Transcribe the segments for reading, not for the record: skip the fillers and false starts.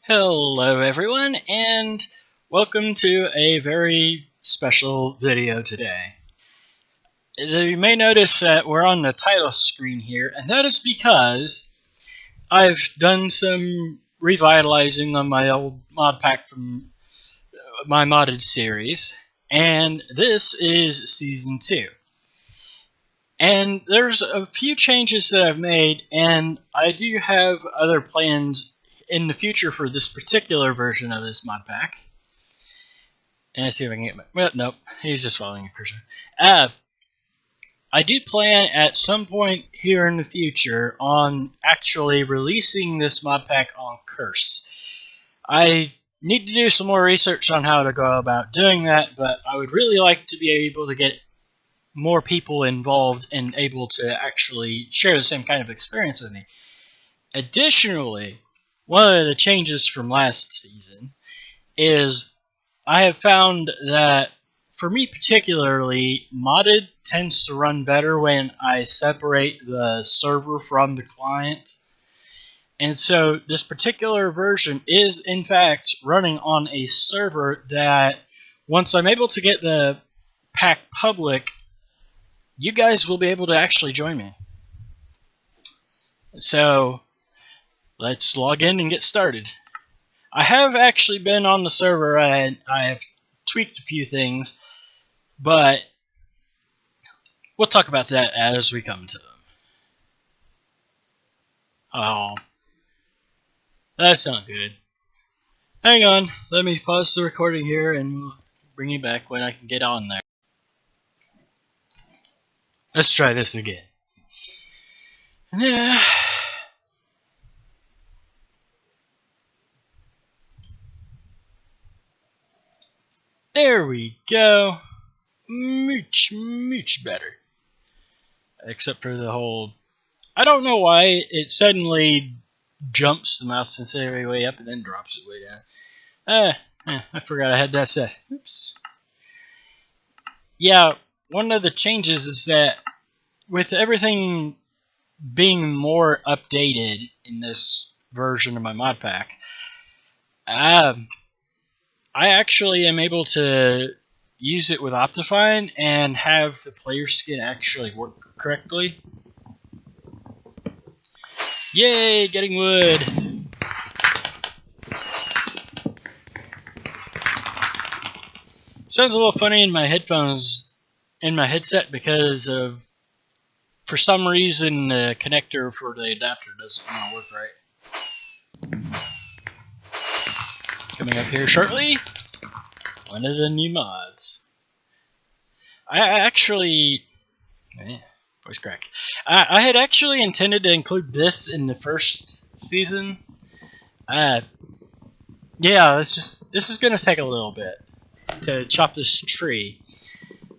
Hello everyone, and welcome to a very special video today. You may notice that we're on the title screen here, and that is because I've done some revitalizing on my old mod pack from my modded series, and this is Season 2. And there's a few changes that I've made, and I do have other plans in the future for this particular version of this mod pack. And let's see if I can get my... Well, nope. He's just following a cursor. I do plan at some point here in the future on actually releasing this mod pack on Curse. I need to do some more research on how to go about doing that, but I would really like to be able to get more people involved and able to actually share the same kind of experience with me. Additionally, one of the changes from last season is I have found that, for me particularly, modded tends to run better when I separate the server from the client. And so this particular version is, in fact, running on a server that, once I'm able to get the pack public, you guys will be able to actually join me. So let's log in and get started. I have actually been on the server and I have tweaked a few things, but we'll talk about that as we come to them. Oh, that's not good. Hang on, let me pause the recording here and we'll bring you back when I can get on there. Let's try this again. Yeah. There we go. Much better. Except for the whole... I don't know why it suddenly jumps the mouse sensitivity way up and then drops it way down. I forgot I had that set. Oops. Yeah, one of the changes is that with everything being more updated in this version of my mod pack, I actually am able to use it with Optifine and have the player skin actually work correctly. Yay, getting wood! Sounds a little funny in my headphones, in my headset, because of, for some reason, the connector for the adapter doesn't want to work right. Coming up here shortly, one of the new mods. I actually... voice crack. I had actually intended to include this in the first season. Yeah, this is going to take a little bit to chop this tree.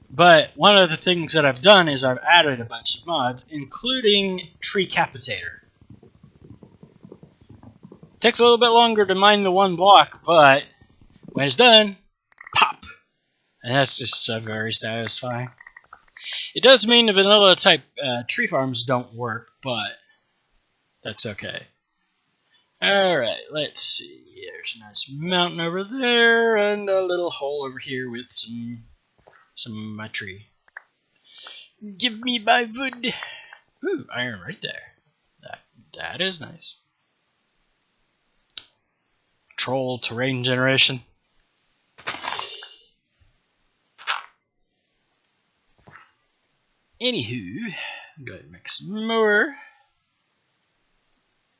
But one of the things that I've done is I've added a bunch of mods, including Tree Capitator. Takes a little bit longer to mine the one block, but when it's done, pop! And that's just very satisfying. It does mean the vanilla type tree farms don't work, but that's okay. Alright, let's see. There's a nice mountain over there, and a little hole over here with some of my tree. Give me my wood! Ooh, iron right there. That is nice. Troll terrain generation. Anywho, I'm going to make some more.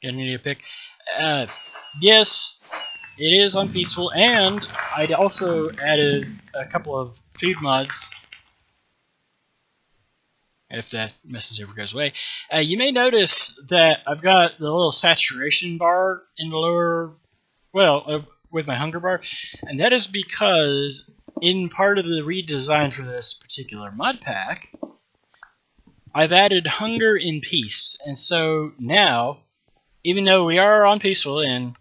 Gonna need a pick. Yes, it is on peaceful, and I also added a couple of food mods. If that message ever goes away. You may notice that I've got the little saturation bar in the lower, with my hunger bar, and that is because in part of the redesign for this particular mod pack, I've added hunger in peace, and so now, even though we are on peaceful, and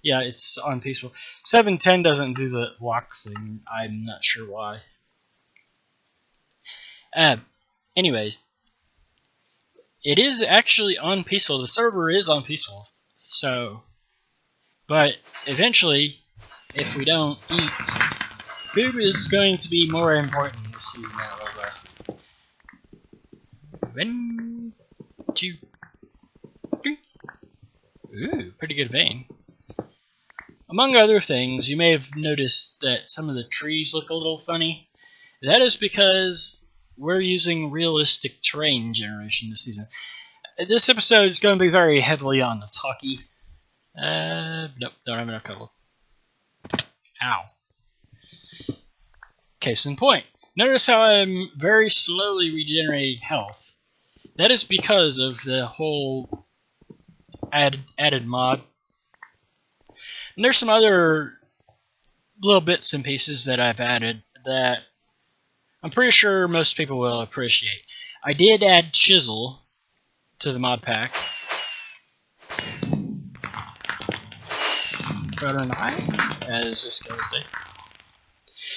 yeah, it's on peaceful, 710 doesn't do the walk thing. I'm not sure why. Anyways, it is actually on peaceful. The server is on peaceful, so But eventually, if we don't eat, food is going to be more important this season than it was last season. 1, 2, 3. Ooh, pretty good vein. Among other things, you may have noticed that some of the trees look a little funny. That is because we're using realistic terrain generation this season. This episode is going to be very heavily on the talkie. Nope, don't have enough cover. Ow. Case in point. Notice how I'm very slowly regenerating health. That is because of the whole added mod. And there's some other little bits and pieces that I've added that I'm pretty sure most people will appreciate. I did add chisel to the mod pack. Brother and I, as Isco would say.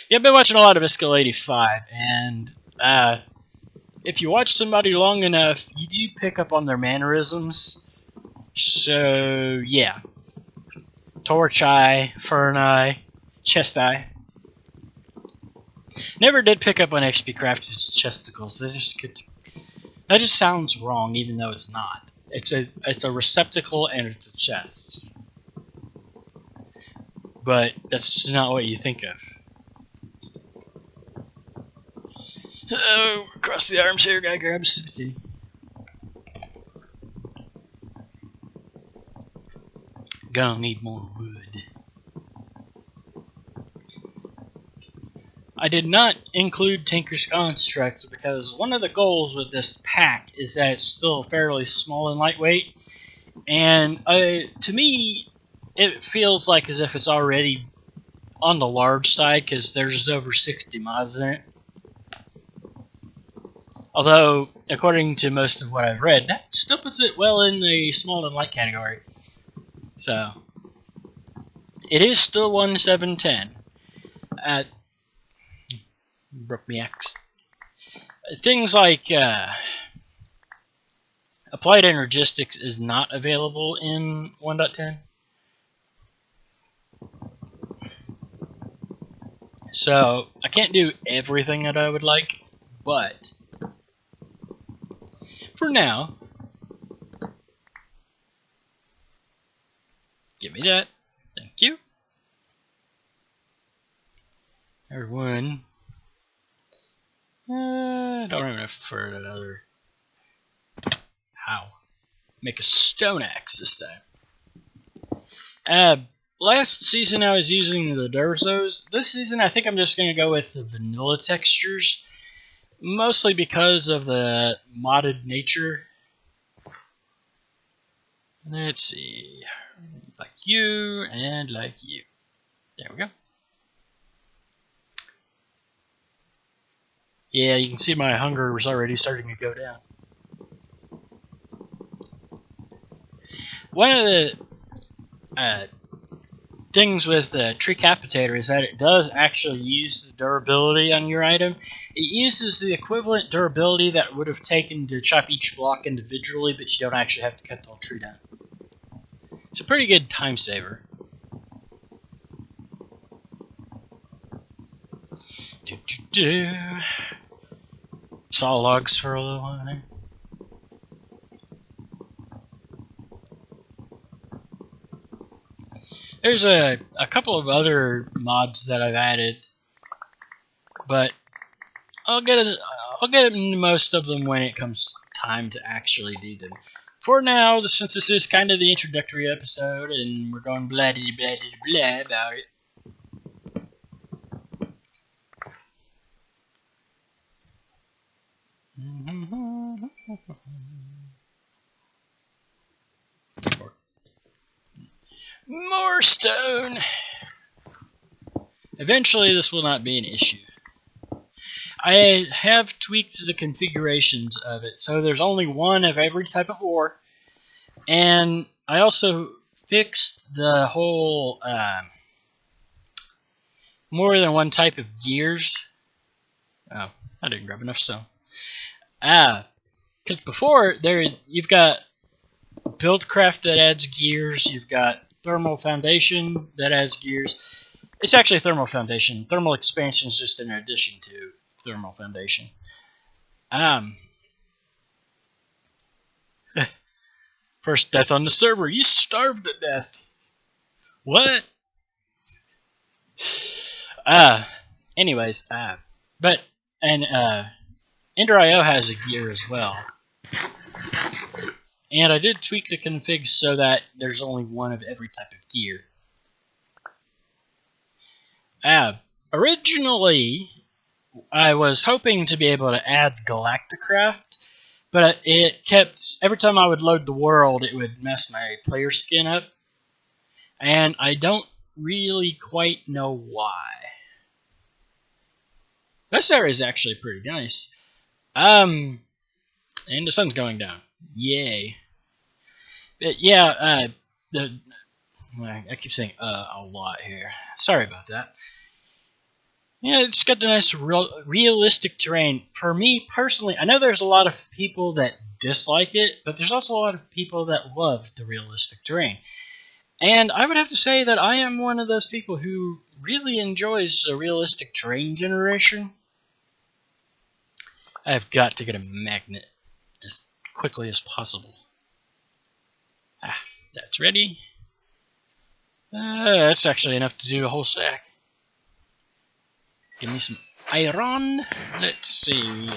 Yeah, I've been watching a lot of Isco 85, and if you watch somebody long enough, you do pick up on their mannerisms. So, yeah. Torch eye, fern eye, chest eye. Never did pick up on XP Crafted's chesticles. That just sounds wrong, even though it's not. It's a receptacle and it's a chest. But that's just not what you think of. Oh, across the arms here, gotta grab a sip of tea. Gonna need more wood. I did not include Tinker's Construct because one of the goals with this pack is that it's still fairly small and lightweight. And to me, it feels like as if it's already on the large side because there's over 60 mods in it. Although, according to most of what I've read, that still puts it well in the small and light category. So, it is still 1710. Broke me axe. Things like applied energistics is not available in 1.10. So, I can't do everything that I would like, but for now, give me that. Thank you. There's one. I don't have enough for another. How? Make a stone axe this time. Last season I was using the Durzos. This season I think I'm just going to go with the vanilla textures. Mostly because of the modded nature. Let's see. Like you and like you. There we go. Yeah, you can see my hunger was already starting to go down. One of the things with Tree Capitator is that it does actually use the durability on your item. It uses the equivalent durability that would have taken to chop each block individually, but you don't actually have to cut the whole tree down. It's a pretty good time saver. Saw logs for a little while there. There's a couple of other mods that I've added, but I'll get into most of them when it comes time to actually do them. For now, since this is kind of the introductory episode, and we're going blah blah blah blah about it. More stone! Eventually this will not be an issue. I have tweaked the configurations of it, so there's only one of every type of ore, and I also fixed the whole more than one type of gears. Oh, I didn't grab enough stone. Because before, you've got Buildcraft that adds gears, you've got thermal foundation that adds gears. It's actually thermal foundation. Thermal expansion is just an addition to thermal foundation. First death on the server. You starved to death. What? Anyways, but Ender.io has a gear as well. And I did tweak the config so that there's only one of every type of gear. Originally, I was hoping to be able to add Galacticraft, but it kept, every time I would load the world, it would mess my player skin up. And I don't really quite know why. This area is actually pretty nice. And the sun's going down. Yay. But yeah, I keep saying a lot here. Sorry about that. Yeah, it's got the nice realistic terrain. For me personally, I know there's a lot of people that dislike it, but there's also a lot of people that love the realistic terrain. And I would have to say that I am one of those people who really enjoys the realistic terrain generation. I've got to get a magnet as quickly as possible. That's ready. That's actually enough to do a whole stack. Give me some iron. Let's see.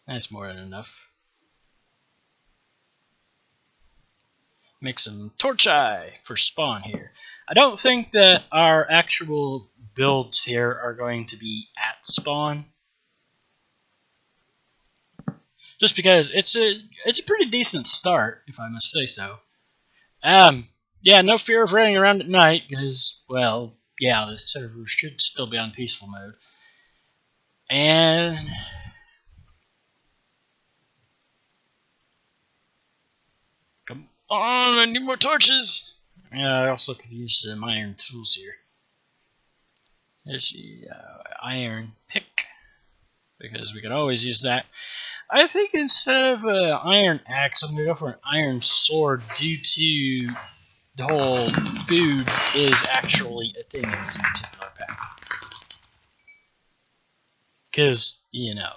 That's more than enough. Make some torch eye for spawn here. I don't think that our actual builds here are going to be at spawn. Just because it's a pretty decent start, if I must say so. Yeah, no fear of running around at night, because, well, yeah, the server should still be on peaceful mode. And come on, I need more torches. Yeah, I also could use some iron tools here. There's the iron pick, because we could always use that. I think instead of an iron axe, I'm going to go for an iron sword due to the whole food is actually a thing in this particular pack. Because, you know,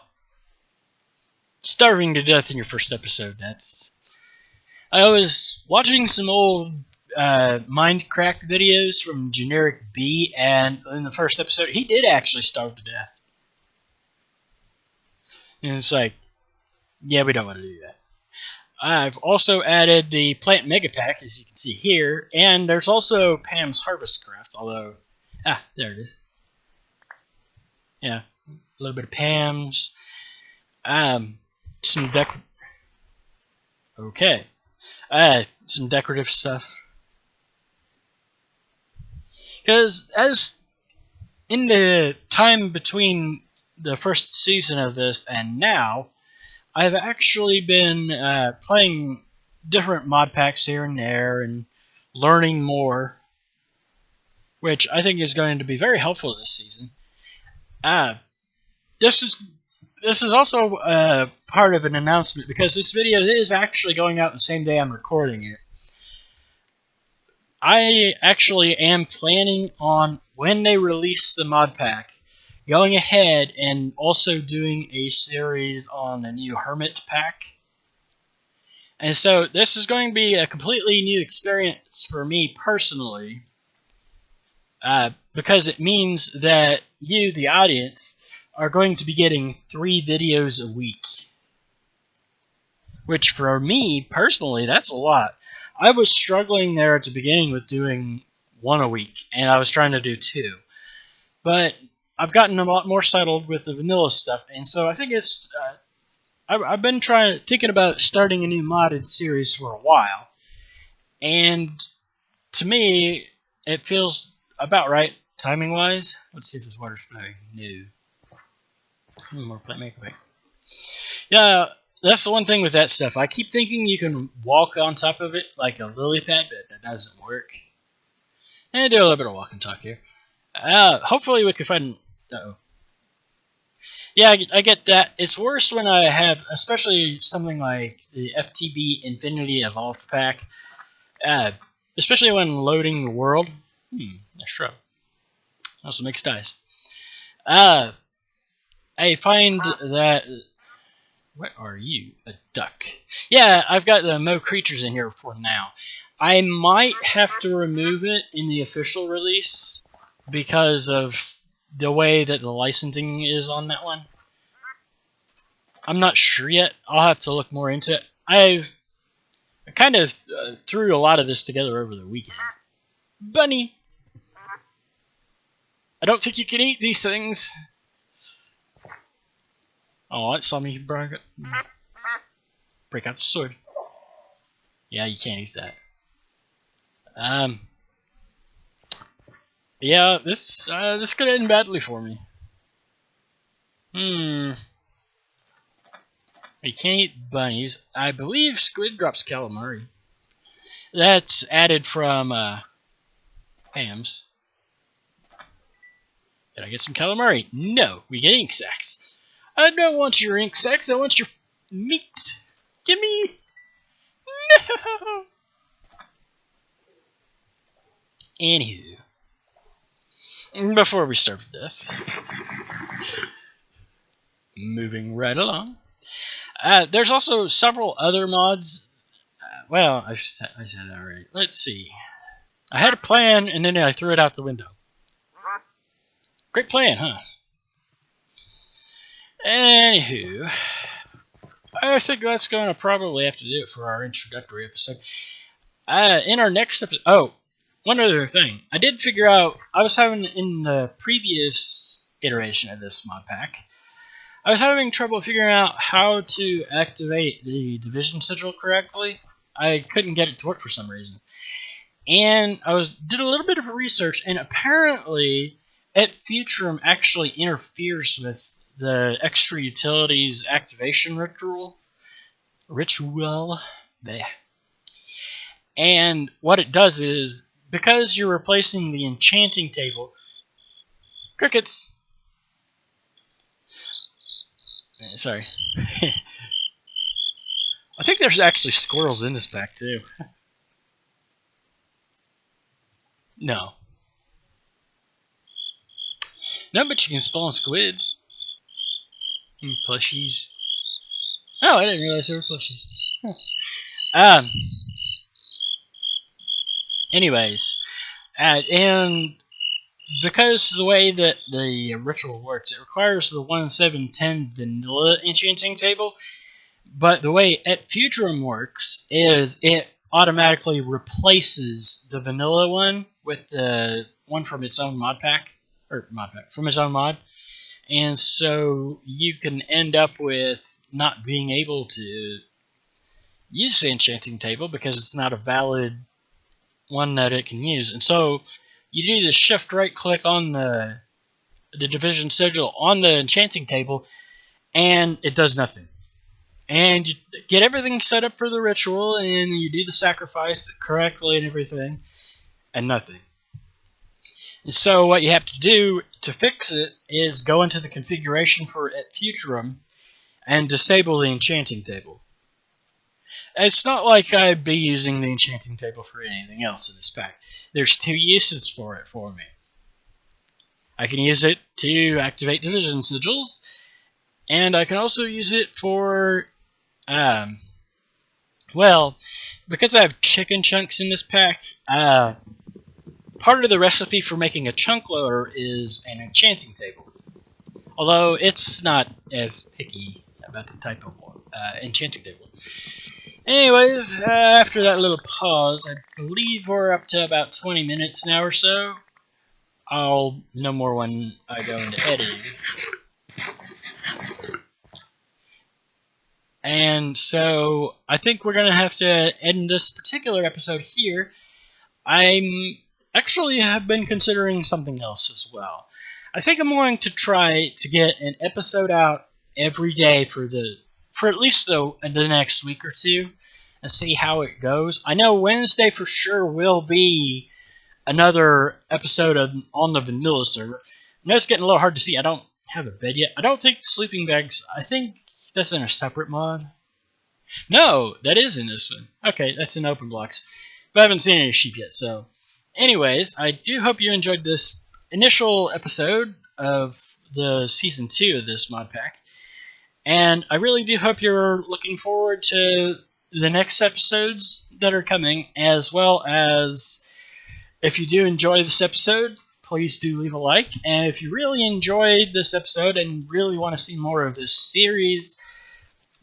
starving to death in your first episode, that's... I was watching some old Mindcrack videos from Generic B, and in the first episode, he did actually starve to death. And it's like, yeah, we don't want to do that. I've also added the Plant Mega Pack, as you can see here, and there's also Pam's Harvest Craft, although... there it is. Yeah, a little bit of Pam's. Some some decorative stuff. Because as in the time between the first season of this and now, I've actually been playing different mod packs here and there and learning more, which I think is going to be very helpful this season. This is also part of an announcement, because this video is actually going out the same day I'm recording it. I actually am planning on, when they release the mod pack, going ahead and also doing a series on the new Hermit pack. And so this is going to be a completely new experience for me personally, because it means that you, the audience, are going to be getting 3 videos a week. Which for me, personally, that's a lot. I was struggling there at the beginning with doing 1 a week, and I was trying to do 2. But I've gotten a lot more settled with the vanilla stuff, and so I think it's... I've been thinking about starting a new modded series for a while, and to me, it feels about right timing-wise. Let's see if this water's flowing. No. More plant maker. Yeah, that's the one thing with that stuff. I keep thinking you can walk on top of it like a lily pad, but that doesn't work. And do a little bit of walk and talk here. Hopefully we can find... Uh-oh. Yeah, I get that. It's worse when I have, especially something like the FTB Infinity Evolved Pack, uh, especially when loading the world. A shrub. Also makes dice. I find that. What are you? A duck. Yeah, I've got the Mo creatures in here for now. I might have to remove it in the official release because of the way that the licensing is on that one. I'm not sure yet. I'll have to look more into it. I kind of threw a lot of this together over the weekend. Bunny! I don't think you can eat these things. Oh, it saw me break out the sword. Yeah, you can't eat that. Yeah, this could end badly for me. You can't eat bunnies. I believe squid drops calamari. That's added from Pam's. Did I get some calamari? No, we get ink sacs. I don't want your ink sacs, I want your meat. Gimme! No! Anywho. Before we starve to death. Moving right along. There's also several other mods. Well, I said it already. Let's see. I had a plan, and then I threw it out the window. Great plan, huh? Anywho, I think that's going to probably have to do it for our introductory episode. In our next episode... Oh, one other thing. I did figure out... I was having, in the previous iteration of this mod pack, I was having trouble figuring out how to activate the division sigil correctly. I couldn't get it to work for some reason. And I did a little bit of research, and apparently Et Futurum actually interferes with the extra utilities activation ritual. There. And what it does is, because you're replacing the enchanting table... Crickets! Sorry. I think there's actually squirrels in this pack, too. No. No, but you can spawn squids. And plushies. Oh, I didn't realize there were plushies. Huh. Anyways. And because the way that the ritual works, it requires the 1710 vanilla enchanting table. But the way Et Futurum works is it automatically replaces the vanilla one with the one from its own mod pack. From its own mod. And so you can end up with not being able to use the enchanting table because it's not a valid one that it can use. And so you do the shift right click on the division sigil on the enchanting table and it does nothing. And you get everything set up for the ritual and you do the sacrifice correctly and everything and nothing. And so what you have to do to fix it is go into the configuration for Et Futurum and disable the enchanting table. It's not like I'd be using the enchanting table for anything else in this pack. There's two uses for it for me. I can use it to activate division sigils, and I can also use it for, well, because I have chicken chunks in this pack, part of the recipe for making a chunk loader is an enchanting table. Although it's not as picky about the type of enchanting table. Anyways, after that little pause, I believe we're up to about 20 minutes now or so. I'll know more when I go into editing. And so, I think we're going to have to end this particular episode here. Actually have been considering something else as well. I think I'm going to try to get an episode out every day for at least the next week or two and see how it goes. I know Wednesday for sure will be another episode on the vanilla server. I know it's getting a little hard to see. I don't have a bed yet. I don't think the sleeping bags, I think that's in a separate mod. No, that is in this one. Okay, that's in open blocks. But I haven't seen any sheep yet, so. Anyways, I do hope you enjoyed this initial episode of the Season 2 of this mod pack. And I really do hope you're looking forward to the next episodes that are coming, as well as if you do enjoy this episode, please do leave a like. And if you really enjoyed this episode and really want to see more of this series,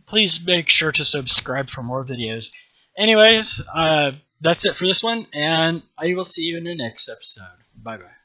please make sure to subscribe for more videos. Anyways, that's it for this one, and I will see you in the next episode. Bye-bye.